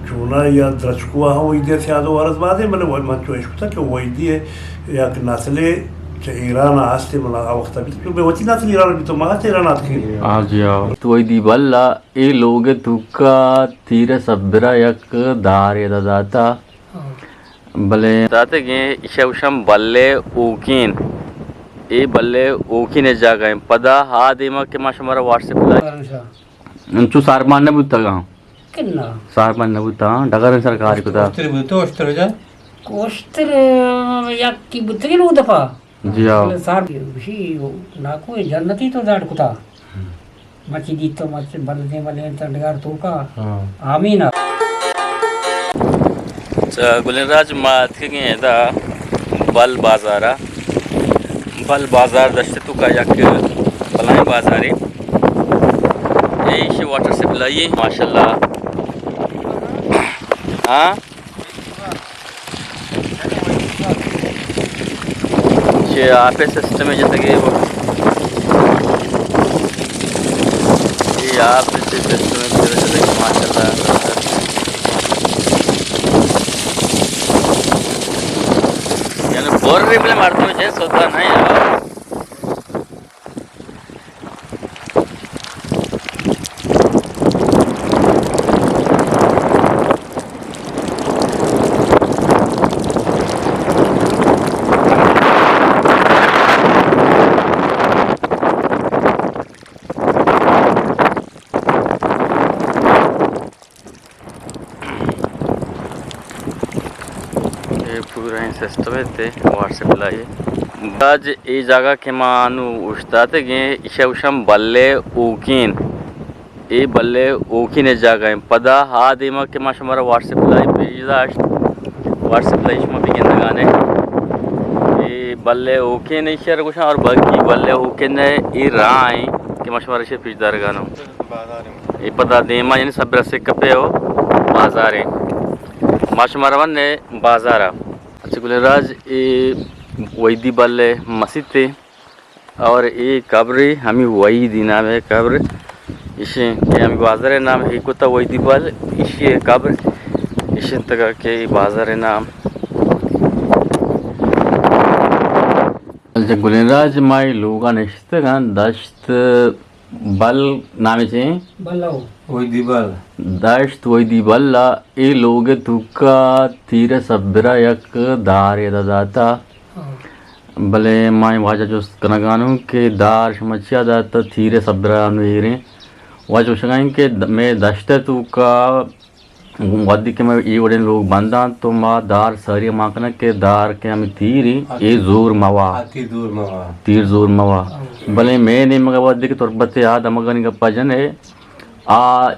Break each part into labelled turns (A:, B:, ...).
A: Чуна я драчкуа уйде сядо вараз баде мене вой ман чуешкута ки уйде як насле Иран асте мана вақта бит бе вати насле Иран бит ма те Иран атки
B: आज्या वैदी बल्ला ए लोग तुका तीर सब्रा यक दारे दाता बले दाते गे इशवशम बल्ले ऊकिन ए बल्ले ऊकिन जागा पदा हा देमा के माशमारा व्हाट्सएप ला चु सारमान ने बुतगा
C: किन्ना
B: सारमान ने बुता डगर सरकार को दा
D: Ostry był to ostry, nie?
C: कोस्टर याकी बुतगे लो दफा
B: जिया
C: सार बिशी नाको जन्नती तो दाड़ कुता मची दी तो मच बलने वाले तंडगार तो का आमीना
B: गुलराज मात के दा बल बाजार दश्त तू का यक बलाई बाजारे ये इसे वाटर से बुलाइए माशाल्लाह हाँ ये आप सिस्टम है जैसे कि वो ये आप सिस्टम है जैसे कि माशाल्लाह यानी बोर रिप्ले मारते हैं जैसे होता नहीं है पूरा सिस्टम है व्हाट्सएप लाइए आज ये जगह के मानू उस्ताते गे इशवशम बल्ले ऊकिन ए बल्ले ऊकिन जगह पदा हा देमा के माशमारा व्हाट्सएप लाई पेज व्हाट्सएप लाई शमा बिगन लगाने ए बल्ले ऊकिन इशर कुछ और बाकी बल्ले ऊकिन ए राय के माशमारा से पेजदार गानो ए पदा देमा यानी सब रसे कपे हो बाजार है माशमारा वन ने बाजारा अच्छा गुलराज ये वैदी बल्ले मस्जिद थे और ये कब्र हमें वही नाम है कब्र इसे के हमें बाजार नाम है कोता वैदी बल इसे कब्र इसे तक के बाजार नाम अच्छा गुलराज माई लोगा निश्चित गान दश्त बल नाम से
C: बल्लाओ
D: Oydi bal.
B: दश्त वैदी बल्ला ए लोग तुका तीर सब्रा यक दारे दाता भले माई वाजा जो कनगानु के दार समझिया दाता तीर सब्रा अनुरे वाजो शगाइन के मैं दश्त तुका वादी के मैं ये वडे लोग बंदा तो मा दार सरिया माकना के दार के हम तीरी ए जोर मवा
D: Ati dur mava.
B: तीर जोर मवा भले मैं नहीं मगा वादी के तोरबते याद अमगन का पजन है आ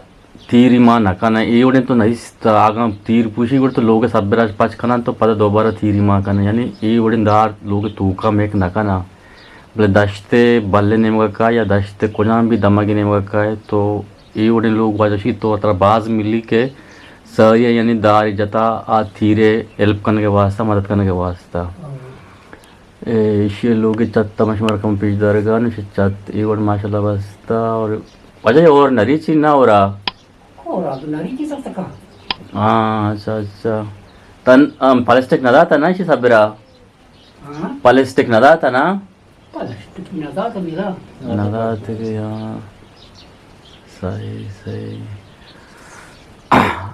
B: तीर मां नकाना ये तो नहीं आगा तीर पूछी तो लोग सब्राज पाँच खाना तो पता दोबारा तीर मां खाना यानी ये दार लोग तूका में नकाना बोले दश्ते बल्ले नेमगा का या दश्ते कोना भी दमागी नेमगा का है तो ये लोग वाजी तो तरह बाज मिली के सही यानी दार जता आ थीरे हेल्प करने के वास्ता मदद करने के वास्ता इसे लोग चत्ता मशमर कम पेजदार गान चत ये माशाल्लाह वास्ता और वजह और नरी चीज ना हो रहा
C: और अब नारी की सब तक
B: हाँ अच्छा तन प्लास्टिक नदा था ना इसे सबरा
C: हां
B: प्लास्टिक नदा था ना
C: प्लास्टिक नदा तो मिला
B: नदा थे हाँ सही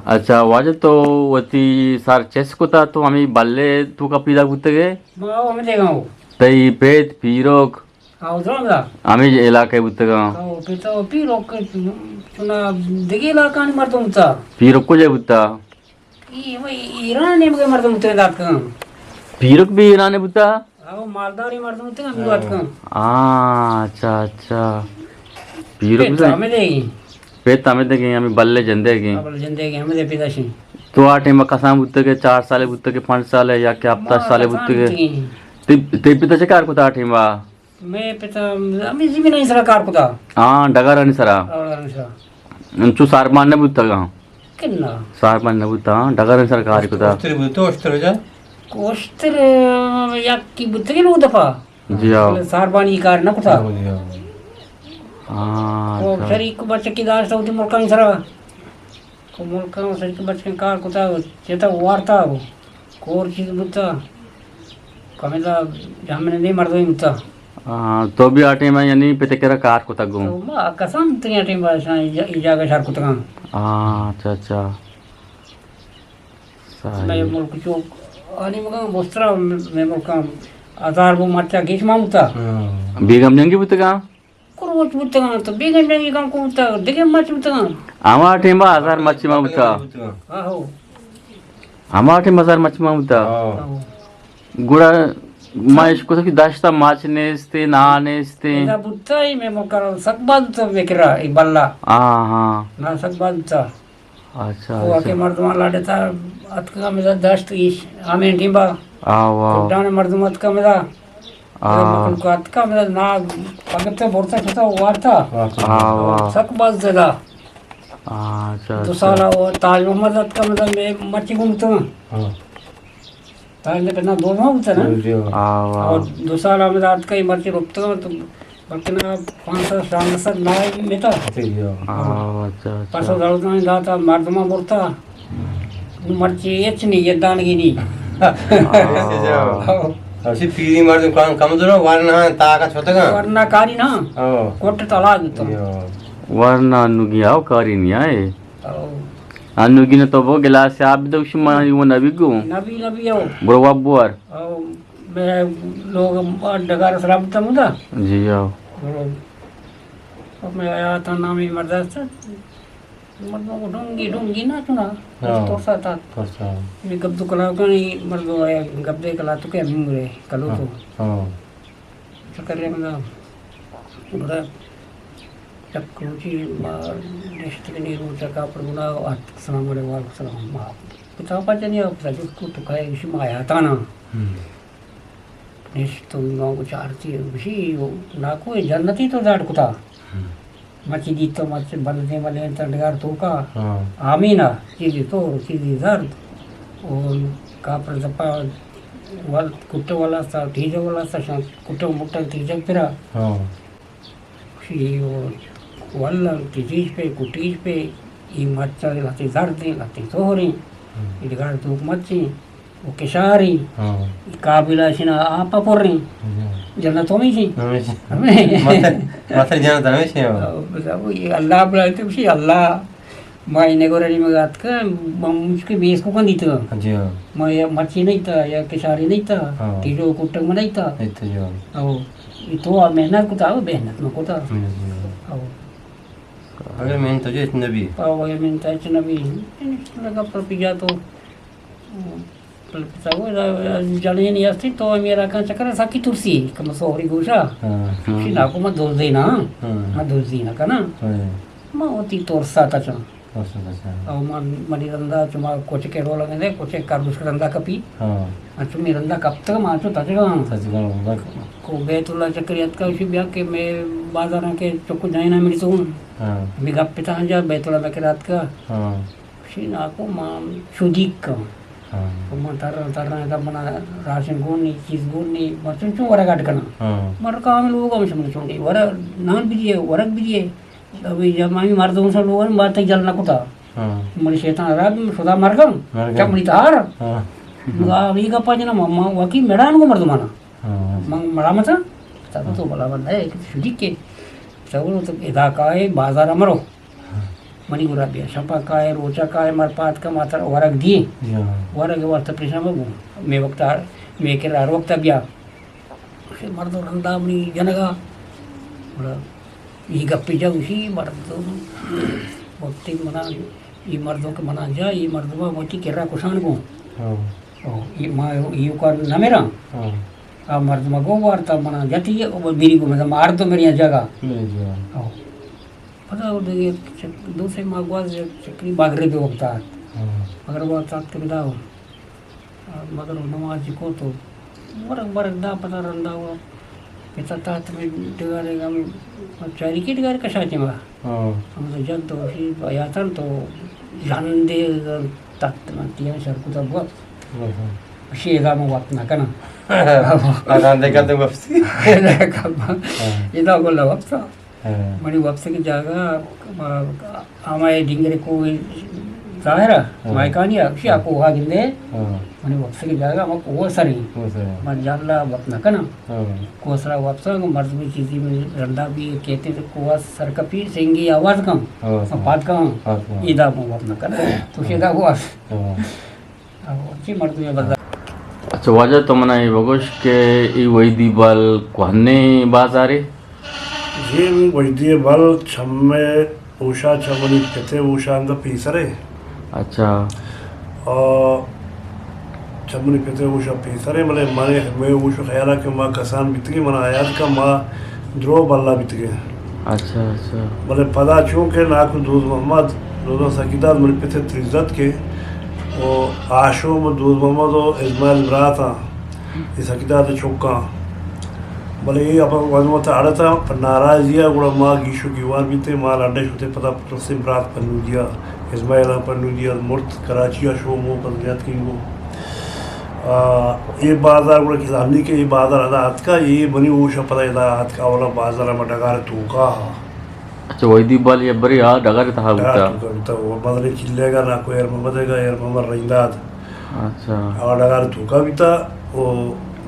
B: अच्छा वाजे तो वती सार चेस को था तो हमें बल्ले तू का पीदा कुत्ते गए
C: माओ हमें देगा वो
B: तई पेट पीरोक
C: आओ ड्रामा
B: हमें इलाके कुत्ते का
C: आओ पिता पीरो के चुना दिगे लाकानी मरतो मुता
B: पीरोक को जे कुत्ता
C: ई वही ईरान ने मगे मरतो मुते दात का
B: पीरोक भी इराने कुत्ता
C: आओ मालदारी मरतो मुते हम दात का
B: अच्छा पीरोक
C: पिता हमें देगी
B: पेट हमें देंगे हमें बल्ले जंदे के
C: अब जिंदगी हमें दे पिता शी
B: तो आटे में कसाम बुत्ते के 4 साल बुत्ते के 5 साल है या क्या आप 10 साल बुत्ते के ते पिता से कार को आटे में
C: मैं पिता हमें जी भी नहीं सरकार को था
B: हाँ डगर नहीं सरा
C: और सा
B: चु सार मारने बुत्ता का
C: किन्ना
B: सार मारने बुत्ता डगर नहीं सरकार को था
D: Ostry był to ostry, nie?
C: कोस्टर याकी बुतगे लो दफा
B: जी हाँ
C: सारबानी कार न कुथा
B: हाँ
C: वो शरीक बच्चे की दास तो मुल्का नहीं सरा मुल्क सरिक बचके कार कुता चेता वार्ता कोर चीज बुता कमेला जामने नहीं मर दो मुता
B: तो भी आटे में यानी पितकेरा कार को तक गूं
C: तो मा कसम तिया टीम बासा इजागा शार कुता
B: अच्छा अच्छा
C: मैं मुल्क जो आणि मग मोस्त्रा मैं मुल्क आधार वो मच्चा गेच मामुता
B: बेगम नेंगी बुतगा
C: कुरोच बुता तो बेगन नेंगी काम को बुता देगे मच बुता
B: आमा टेंबा हजार मच्छी मा बुता
C: आहो
B: आमा टेंबा हजार मच्छी मा बुता गुड़ा माइश को की दाश्ता माच नेस्ते ना नेस्ते
C: इदा बुता ही मैं मुकर सकबाद तो बेकरा ई बल्ला
B: हां
C: ना सकबाद ता
B: अच्छा
C: वो आके मर्दमा लाडेता अतका मेरा दस्त इश आमें टीम्बा
B: वाह
C: डाने मर्दमा अतका मेरा मकल को अतका मेरा ना पगते बोरता छता वारता
B: वाह
C: सकबाद जला
B: अच्छा
C: तो साला वो ताज मोहम्मद अतका मेरा मैं मच्छी घूमता ताज ने पहना दोनों होता ना
B: वाह
C: और दो साला मेरा अतका ही मच्छी रोकता तो बकना 500 साल ना मेता
B: अच्छा
C: पासो दाउतना दाता मर्दमा बोरता मर्ची एचनी यदानगिनी
D: अशी पीरी मार कम दो वरना ताका छोटगा
C: वरना कारी ना कोट तलाग तो
B: वरना अनुगिया कारी नहीं आए अनुगी ने तो वो गिलास आप दो शुमा वो नबी गो
C: नबी नबी आओ
B: बरो वब्बर
C: मैं लोग डगार सलाम तमुदा
B: जी आओ
C: अब मैं आया था नाम ही मर्दास मर्दों को ढूंगी ना चुना तो साथ ये गब तो कला का नहीं मर्दों आया गब दे कला तो क्या मुरे कलो तो चक्कर रे मतलब बड़ा चक्कूची मार डिस्ट्रिक्ट नहीं रो चक्का पर गुना अस्सलाम वालेकुम सलाम मा पता पाचे नहीं अब सजो को तो काय इसी माया था ना इस तो गांव को चारती उसी ना कोई जन्नती तो जाट कुता मची दी तो मच बंदे वाले तंडगार तो का आमीना चीज़ तो चीज़ दर्द और कापर दपा वाल कुट्टे वाला सा ठीजे वाला सा कुट्टे मुट्टा ठीजे फिरा शी वाला चीज़ पे कुटीज पे ये मच्चा लाते दर्द लाते सोहरी इधर तो मच्छी वो किशारी काबिला शिना आपा पोर्री जन्नत होमी सी
D: मात्र जानता है से
C: वो ये अल्लाह बुलाते भी अल्लाह मायने को रेडी मगात का मुझके बेस को कौन दीता
D: जी
C: मैं ये मच्छी नहीं था या किशारी नहीं था तीजो कुट्टक में नहीं था
D: इतो जो
C: ओ ये तो मेहनत को था मेहनत में को था ओ
D: अगर मैं तो जो नबी
C: पाव ये मैं तो नबी लगा पर पिजा तो वो जाने नहीं आती तो मेरा का चक्कर साकी तुलसी कम सोहरी गोशा शिना को मत दोष देना मत दोष देना का ना मां होती तोरसा ता चा और मन मनी रंदा चुमा कोचे के रोल लगे कोचे कारबुस रंदा कपी अचु मी रंदा कब तक माचो तजगा को बेतुल्ला चक्रियत का उसी ब्या के मैं बाजार के चोको जाए ना मेरी तो मी गप पिता जा बेतुल्ला में के रात का शिना को मां शुदीक का तरना था मना राशन गुणी चीज गुणी मचुन चु वरग अटकना मर काम लोग हम समझ चुंडी वर नान बिजिए वरग बिजिए अभी जब मामी मार दो सब लोग बात तक जलना कुता मरी शैतान रात में खुदा मर गम चमड़ी तार अभी का पाजना मम्मा वकी मेडान को मर दो माना मंग मरा मत तब तो बोला बंदा है कि शुदी के सब तो इदा का है बाजार अमरो मनी गुरा बिया शपा काय रोचा काय मरपात का मात्र वरग दी वरग वास्ते प्रेशा में मैं वक्त मैं के रार वक्त बिया से मर्दो रंदा मनी जनगा बड़ा ये गप्पी जा उसी मर्दो वक्ती मना ये मर्दों के मना जा ये मर्दवा मोटी केरा कुशान को ओ ये मा ये का न मेरा आ मर्दमा गो वार्ता मना जाती है बीरी को मतलब मार तो मेरी जगह ओ पता वो देखिए दूसरे मागवाज चक्री बागरे पे वक्त अगर वो साथ के बिताओ मगर नमाज को तो बरक बरक दा पता रंदा वो पिता तात में डिगारेगा चारी की डिगारे कशाचे मा हम तो जग तो ही यातन तो जान दे तात ना तिया शरकु तो बहुत शेगा में वक्त ना कना
D: आसान देखा तो वापसी
C: इधर बोला वापस मनी वापस की जागा हमारे डिंगरे को Zahira, Maikani, aku haginde, mani waktu ke jaga mak वो सरी, मर जानला वतना कना, कोसरा वापसा को मर्द में चीज़ी में रंडा भी कहते थे कोवा सरकपी सिंगी आवाज कम, बात कम, इदा में वतना कना, तो शेदा हुआ, अब अच्छी मर्द में बता।
B: अच्छा वजह तो मना ये बगोश के ये वही दीवाल कोहने बाजारे
A: ये वही दीवाल छम्मे उषा छमनी कहते उषा अंग पीसरे
B: अच्छा
A: और छमनी कहते उषा पीसरे मले माने मैं उषा ख्याल के माँ कसान बितगी मना आयात का माँ द्रो बल्ला बितगे
B: अच्छा अच्छा
A: मले पता चूँकि नाकु दूध मोहम्मद दूधों सकीदार मले पिते त्रिजत के वो आशो में दूध मोहम्मद और इस्माइल ब्राता इस सकीदार चौका भले ये अपन वजमत आड़ता पर नाराजिया गुड़ा माँ गीशु गिवार बीते माँ लाडे शुते पता प्रसिम रात पन्नू दिया इस्माइल पन्नू दिया मुर्त कराचिया शो मो पर जात की वो ये बाजार गुड़ा किसानी के ये बाजार अदा हाथ का ये बनी वो शपथ अदा हाथ का वाला बाजार में डगार तूका
B: अच्छा वही दीवाल ये बड़ी यार डगार था होता
A: तो वो बदले चिल्लेगा ना कोई यार मोहम्मदेगा यार मोहम्मद रंदाद
B: अच्छा
A: और डगार तूका भी था वो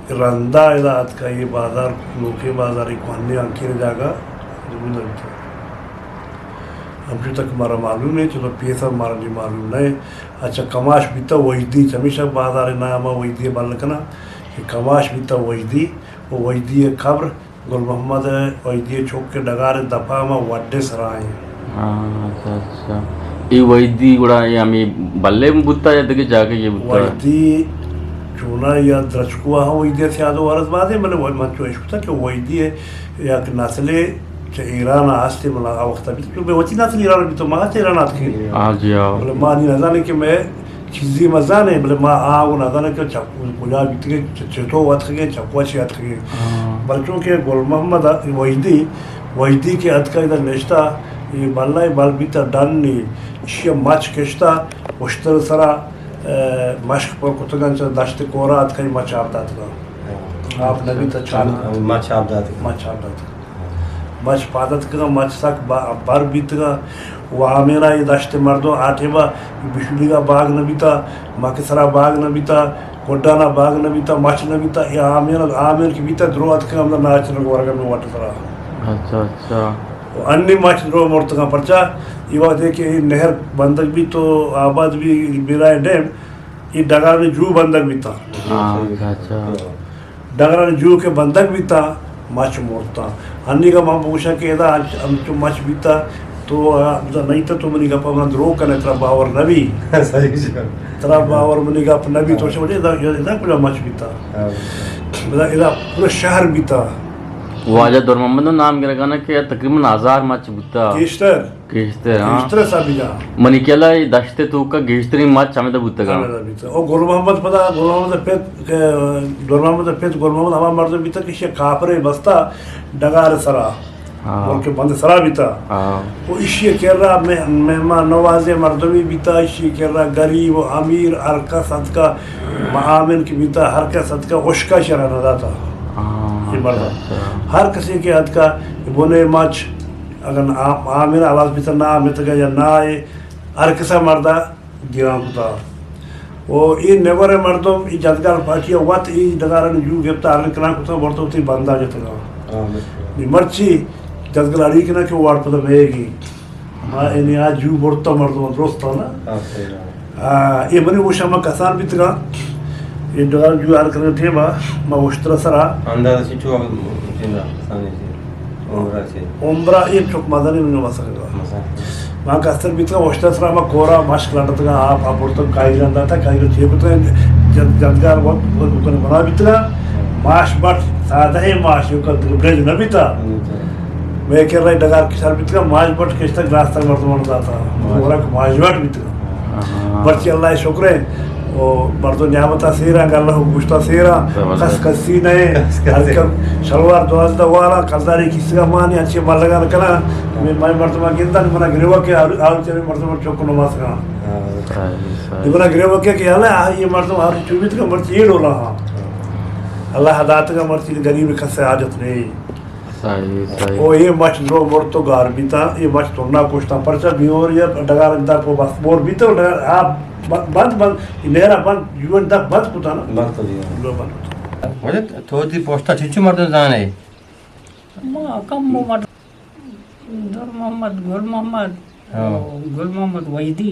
A: रंदा इलाद का ये बाजार लोके बाजार एक अन्य अंकित जागा जमीन था हमसे तक हमारा मालूम नहीं चलो पैसा हमारा नहीं मालूम नहीं अच्छा कमाश भी तो वही दी हमेशा बाजार ना हमारा वही दी बाल कना कि कमाश भी तो वही दी वो वही दी खबर गुल मोहम्मद वही दी चौक के डगारे दफा में वड्डे सराय
B: अच्छा अच्छा ये वही दी गुड़ा ये हमें बल्ले में बुत्ता या देखे जाके ये बुत्ता
A: वही दी चुना या द्रचकुआ हाँ वही दिया यादव वारस बात है मैंने वही मन चुना था कि वही दिए या कि नस्ले ईरान आस्ते मला वक्त अभी क्योंकि वही नस्ल ईरान भी तो माँ से ईरान आते हैं
B: हाँ जी हाँ
A: बोले माँ नहीं नजाने कि मैं चीज़ी मजा नहीं बोले माँ वो नजाने कि चाकू कुजा बीत के चेतो वात के चाकुआ से याद के बल्कि के गोल मोहम्मद वही के अद का इधर नेश्ता ये बल्लाई बाल बीता डालनी इश्य माच केश्ता उश्तर सरा मश्क पर कुतगंज दाश्त कोरा अद का ही माच आपदा था आप नबी तो चाल
D: माछ आपदा
A: मच पादत का मच तक बार बीत का वहाँ मेरा ये दाश्ते मर्दों आठे बा बिशुली का बाग न बीता माकेसरा बाग न बीता कोडाना बाग न बीता मच न बीता ये आमेर की बीता द्रोह का हमने नाच रंग वर्ग में वाट सरा
B: अच्छा अच्छा
A: अन्य मच द्रोह मोर्त का पर्चा ये बात है कि नहर बंदक भी तो आबाद भी बिराए डैम ये डगार में जू बंदक भी था
B: अच्छा
A: डगार में जू के बंदक भी था मच मोड़ता अन्य का माँ पूछा कि इधर हम तो मच बीता तो नहीं तो तुम नहीं का अपना द्रोह करने तेरा बावर नबी
D: सही
A: तेरा बावर मनी का नबी तो समझे इधर पूरा मच बीता इधर पूरा शहर बीता
B: वाजा दौर मोहम्मद नाम के लगाना कि तकरीबन 1000 मच बुत्ता
A: केस्टर
B: हाँ
A: साबिजा
B: मनी केला दश्ते तो का गेस्टरी मच हमें तो बुत्ता का
A: और गोल मोहम्मद पता गोल मोहम्मद पेट गोल मोहम्मद पेट गोल मोहम्मद हमारा मर्द बीता कि कापरे बस्ता डगार सरा और के बंद सरा बीता वो इश्य केरला में मेहमान नवाजे मर्दवी बीता इश्य केरला गरीब अमीर हर का सदका आमिन की बीता हर का सदका उश्का शरा नदा था ये मर्द हर किसी के हद का बोने मच अगर आमिर आवाज भी ना आमिर या ना आए हर किसा मर्दा दिया होता वो ये नेवर मर्दों ये जदगार पार्टियाँ वात ये डगारा ने जू गिफ्ता आरन कना कुछ वर्तो उतनी बंदा जाता था मर्ची जदगारी के ना क्यों वार्ड पता रहेगी हाँ इन्हें आज जू बोलता मर्दों दोस्त था ना ये बनी वो शाम कसान भी था ये डगार जू आर करने थे माँ उस तरह सरा
D: अंदाज़ से चुआ जिंदा सामने से
A: उम्रा एक चौक मदनी में नवा सकेगा माँ का असर भी था उस तरह सरा माँ कोरा मास्क लाता था आप बोलते काई जानता था काई को चेप तो जदगार बहुत उतने बना भी था माश बट सादा ही माश यू का ब्रेज न भी था मैं कह रहा डगार के साथ भी था माश बट किस तक रास्ता मर्दमान था कोरा का माश बट भी था बच्चे अल्लाह शुक्र है वो मर्दों न्यामता सेरा गल्ला गुश्ता सेरा कस कसी नए हरकत शलवार दोस्त वाला कलदारी किसी का मानी अच्छे माल लगा रखना मैं मर्दमा गिनता नहीं मना गिरेवा के आलू चले मर्दमा चौक नमाज का ये मना गिरेवा के याला ये मर्दमा आलू चुबित का मर्ची ये डोला हाँ अल्लाह हदायत का मर्ची गरीब खसे आजत नहीं
B: सही सही
A: ओ ये मच लो मोर तो गार बीता ये मच तोड़ना कुछता परचा भी और ये डगार दा को बस मोर बीता आप बंद मेरा बंद जीवन तक बंद पुता ना
D: बात तो दिया
A: लो बंद
D: मुझे थोड़ी पोस्टा छिचू मर्द जाने
C: Ma kam Muhammad Nur Muhammad Gul Muhammad Wajdi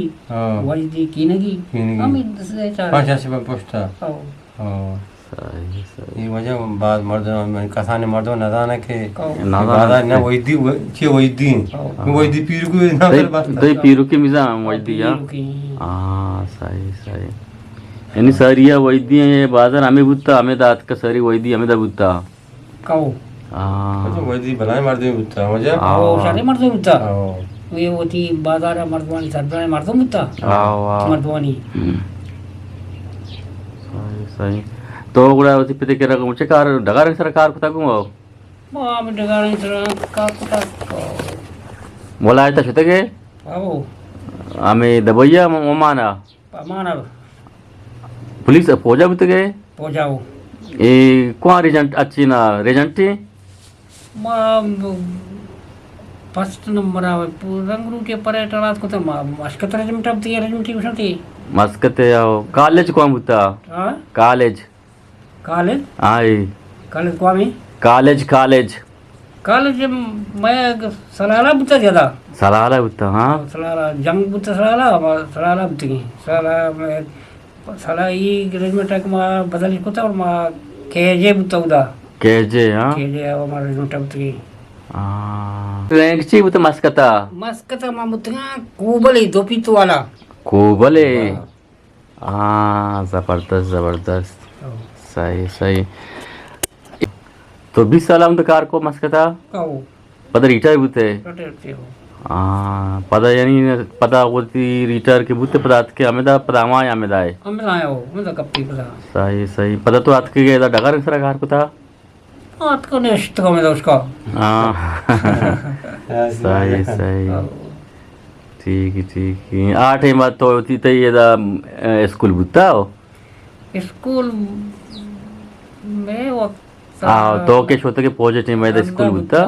C: Wajdi Kinagi kami saya cari
D: 5 से पोस्टा
C: oh
B: सही सही
D: ये वजह बाद मर्द कसाने मर्द न जाने के
B: ना
D: बादा न वैदी के वैदी पीर को ना कर बस
B: दही पीरू की मिजा वैदिया सही सही यानी सरिया वैदी है बाजार आम्ही बुत्ता आम्ही दात का सरी वैदी आम्ही दा बुत्ता
C: kau
D: तो वैदी बनाए मर्द बुत्ता मजा
C: oh sari mardu mutta we oti bazar mardwani sarda mardu mutta mardwani
B: सही सही तो गुड़ा होती पिते के रकम मुझे कार डगार सरकार को ताकूं
C: ma am degaran sara ka kuta
B: बोला है तो के
C: oh
B: आम्ही दबैया ममाना
C: pamana
B: पुलिस फौजा बुत गए
C: pojau
B: ए कौन रेजेंट अच्छी ना रेजेंटी
C: ma first number ave purang rute paretalat ko ta ma askatara jimta tiya rejimti usati
B: मस्कते आओ कॉलेज कौन बुता
C: ha
B: कॉलेज
C: college
B: आई
C: college kwami
B: college college
C: college मैं सलाला बुता ज्यादा
B: सलाला बुता हाँ
C: सलाला जंग बुता सलाला बुती सलाला मैं सला ई रेजिमेंट का मा बदल को था और मा केजे बुता उदा
B: केजे हाँ
C: केजे हमारा रेजिमेंट बुती
B: रैंक ची बुता मस्कता
C: मस्कता मा बुता कोबले दो पीतो वाला
B: कोबले जबरदस्त जबरदस्त सही सही तो 20 साल हम तो कार को मस्कता
C: काओ
B: पता रिटायर बुते
C: रोटेट हो
B: पता यानी पता होती रिटायर के बुते पदार्थ के हमें पदामा हमें दाए
C: हम लाए हो मैं तो कपटी पता
B: सही सही पता तो आज के गया डगर सर कार को था
C: आज को नेक्स्ट का मैं तो उसका
B: सही सही ठीक है 8 बात तो होती तो ये स्कूल बुता हो
C: स्कूल में वक्त
B: तो के छोटे के पॉजिटिव में स्कूल बुता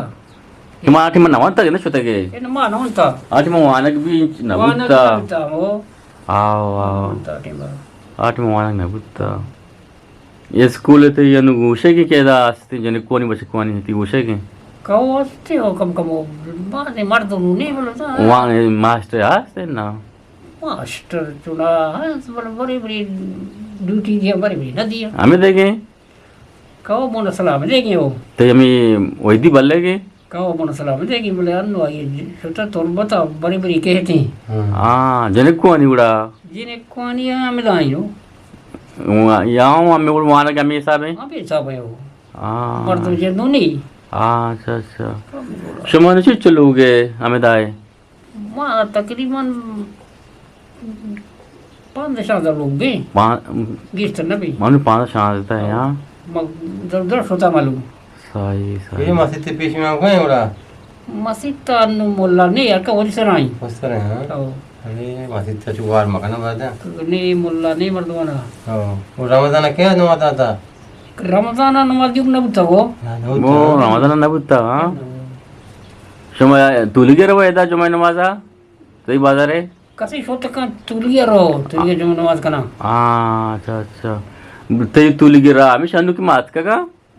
B: कि मां आठी में नवंता के ना छोटे के
C: इन मा नवंता
B: आठी में वानक भी नवंता
C: हो
B: आओ
C: टीमा
B: आठी में वानक नवंता ये स्कूल तो ये अनुगुशे की केदा आस्ती जने कोनी बचे कोनी थी गुशे के
C: कहो आस्ते हो कम बाने मर्द नहीं बोलता
B: वहां मास्टर आस्ते ना
C: मास्टर चुना बड़ी बड़ी ड्यूटी दिया बड़ी नदी
B: हमें देंगे
C: कहो बोन सलाम देंगे वो
B: तो हमें वैदी बल्लेगे
C: कहो बोन सलाम देंगे बोले अन्नो ये छोटा तोर बता बड़ी बड़ी कहते
B: हाँ जने कोनी उड़ा
C: जिन्हें कोनी हमें लाई हो
B: यहाँ हमें उड़ वहां के हमें हिसाब है
C: अबे सब है वो
B: हाँ
C: मर्द जे नहीं
B: अच्छा अच्छा शुमान से चलोगे हमें दाए
C: मां तकरीबन 5,000 लोग गए गिस्ट न भी
B: मालूम 5 शांत देता है यहाँ
C: दर होता मालूम
B: सही
D: ये
B: सही
D: मस्जिद के पीछे में कोई उड़ा
C: मस्जिद तो मोल्ला नहीं यार का वजह से नहीं
D: उस तरह हां अरे मस्जिद का जुगाड़ मकान बता
C: नहीं मोल्ला नहीं मर्दवाना
D: वो रमजान क्या नमाज आता
C: रमजान नमाज क्यों न बुता वो
B: रमजान ना बुता हाँ शुमा तुलिगे रहो ऐदा जुमा नमाजा सही बाजार है
C: कसी शोत का तुलिया जो नमाज का नाम
B: अच्छा अच्छा ते तुलिगे रहा हमें शानू की मात का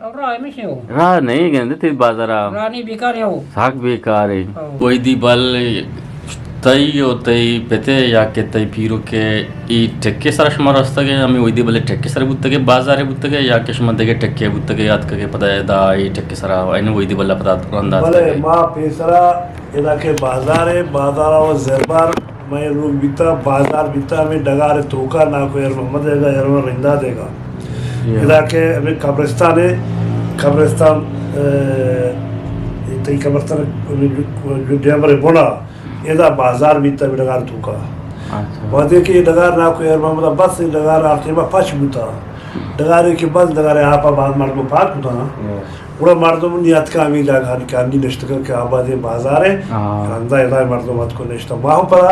C: और राय में से हो
B: रहा नहीं कहते ते बाजारा
C: रानी बेकार है वो
B: साग बेकार है कोई दी बल तई ओ तई पेते या के तई पीरो के ई टेक्के सर शमा रास्ता के हमें वही दी बले टेक्के सर बुत्ते के बाजार बुत्ते के या के शमा दे के टेक्के बुत्ते के याद करके पता है दा ई टेक्के सर आइने वही दी बल्ला पता अंदाज
A: बले मां पेसरा इदा के बाजार है बाजार और जरबार मैं लोग बीता बाजार बीता में डगारे तोका ना को यार मोहम्मद देगा यार रिंदा देगा इदा के हमें कब्रिस्तान है कब्रिस्तान तई कब्रिस्तान जो डेमरे बोला इदा बाजार बीता में डगार तोका
B: अच्छा
A: वादे के डगार ना को यार मोहम्मद बस डगार आते में पांच बुता डगारे के बाद डगारे आपा बाद मर्द को पाक बुता ना पूरा मर्दों नियत का अमीर लगा निकालनी नष्ट करके आबादी बाजार है रंदा इदा मर्दों मत को नष्ट वहाँ पर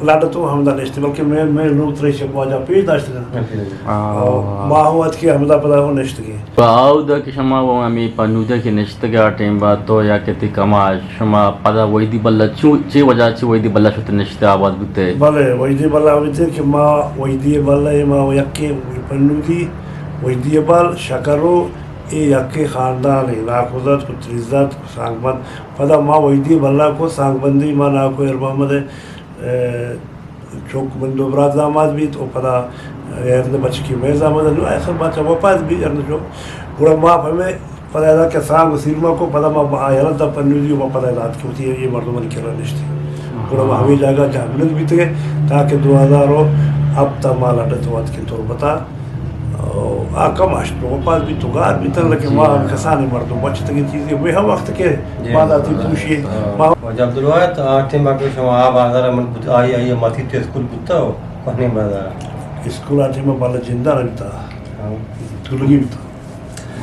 A: लाडा तो हमदा नेश्ते बल्कि मैं लोग तरह से वाजा पेज दाश्त माहुआत की हमदा पदा हो नेश्ते की
B: Bauda ki shama wo ami panuda ki nishtaga timba to ya keti kama shama pada waidi balla chi waja chi waidi balla shut nishta abad bute
A: bale waidi balla abite ki ma waidi balla ma yakke panudi waidi bal shakaro e yakke khandaan ilaquzat ko trizat ko sangband pada ma waidi balla ko sangbandi ma na ko ermamade çok bando brat zamaz bit o pada yerde bachki me zamaz no akhir bacha wapaz bi yarne jo gura ma fame pada da ke sang sirma ko pada ma ayala da panudi ma pada da ki uti ye marduman kira nishti gura ma hami jaga jabnat bite taaki 2000 ab tamal adat wat ki turbata कम अष्ट पास भी तो गार भी तरह के माँ कसाने मर्दों बच्चे तक चीज़ें वे हम वक्त के बाद आती पूछिए
D: जब दुलवात आठे बाकी शमा आ बाजार मन आई माथी ते स्कूल बुता हो कहने बाजार
A: स्कूल आठे में बाला जिंदा रहता तुलगी भी था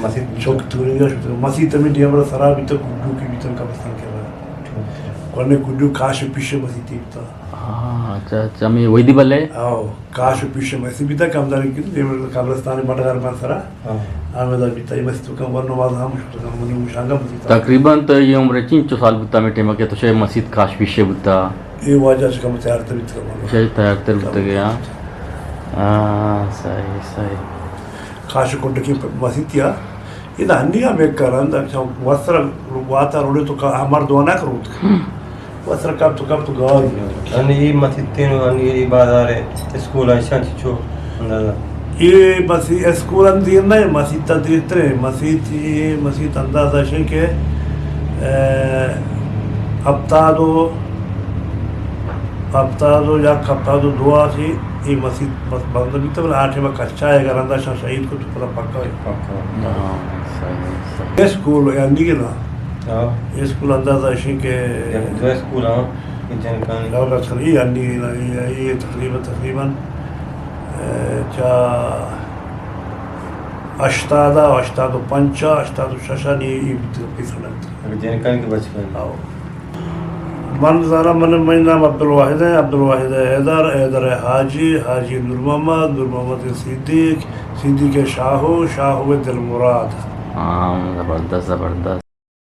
D: मस्जिद
A: चौक तुलगी मस्जिद में दिया बड़ा सरा भी तो कुड्डू की भी तो कब्रिस्तान के बाद कोने कुड्डू काश पीछे मस्जिद भी था
B: अच्छा अच्छा मी वैदी बल्ले
A: आओ काश पीछे मस्जिद भी था कमदारी की ये कब्रिस्तान में बड़ा घर सरा आमें भी था ये मस्जिद का वरना वाला हम तो हम ने मुशांगा मस्जिद
B: तकरीबन तो ये उम्र 3 साल बुता में टेमा के तो शे मस्जिद काश विषय बुता
A: ये वजह से कम तैयार तभी था
B: शे तैयार तर बुता गया सही सही
A: काश कोट की मस्जिद या ये हन्निया में करंदा वस्त्र वाता रोडे तो हमार दोना करो वस्त्र कब तो गाल
D: अनि मस्जिद तीन अनि बाजार स्कूल ऐसा चीजो अंदाजा
A: ये मस्जिद स्कूल अंदर नहीं मस्जिद तदरीतरे मस्जिद अंदाजा है कि हफ्तादो या हफ्तादो दुआ थी ये मस्जिद बंद भी तो 8 में कच्चा है अगर अंदाजा शहीद को तो पता पक्का है ये स्कूल अंदी के ना ये स्कूल अंदाजा है कि
D: दो स्कूल हां जनकान
A: लाला खली अंदी ये तकरीबन क्या 85 86 ये पिछड़ा
D: जनकान के बचपन
A: मन ज़रा mein नाम अब्दुल वाहिद हैदर हाजी नूर मोहम्मद सिद्दीक शाहो दिल मुराद
B: हाँ ज़बरदस्त